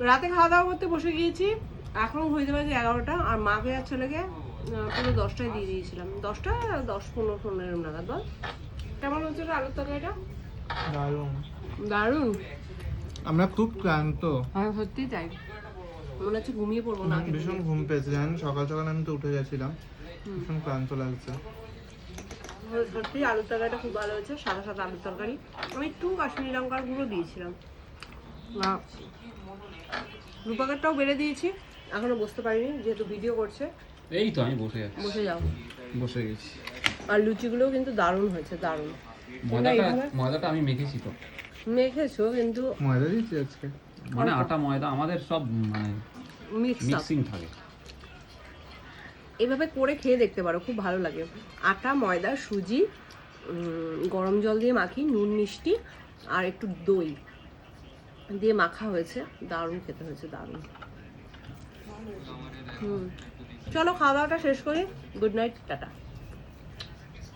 রাতে খাওয়া দাওয়া করতে বসে গিয়েছি, এখন হইতে পারে 11টা, আর মাকে আর ছেলেকে পুরো 10টায় দিয়ে দিয়েছিলাম। 10টা 10-15 এরম নাগাদ। বল কেমন হচ্ছে রে আলুর তরকারিটা? দারুণ। দারুণ। আমরা খুব ক্লান্ত, হ্যাঁ সত্যি তাই, মনে হচ্ছে ঘুমিয়ে পড়বো না। ভীষণ ঘুম পেয়েছে জানেন, সকাল সকাল আমি তো উঠে গেছিলাম, ভীষণ ক্লান্ত লাগছে। সত্যি আলুর তরকারিটা খুব ভালো হয়েছে, সাদা সাদা আলুর তরকারি। আমি একটু কাশ্মীরি লঙ্কার গুঁড়ো দিয়েছিলাম। রূপাকারটাও বেড়ে দিয়েছি, এখনো বসতে পারিনি যেহেতু ভিডিও করছে। এই তো আমি বসে যাচ্ছি, বসে যাও। বসে গেছি। আর লুচিগুলোও কিন্তু দারুণ হয়েছে, দারুণ। ময়দাটা আমি মেখেছি তো, মেখেছো কিন্তু ময়দা দিচ্ছি আজকে, মানে আটা ময়দা আমাদের সব মানে মিক্সিং থাকে। এভাবে করে খেয়ে দেখতে পারো, খুব ভালো লাগে। আটা ময়দা সুজি গরম জল দিয়ে মাখি, নুন মিষ্টি আর একটু দই দিয়ে মাখা হয়েছে, দারুণ খেতে হয়েছে, দারুণ। চলো খাওয়া দাওয়াটা শেষ করি। Good night, tata.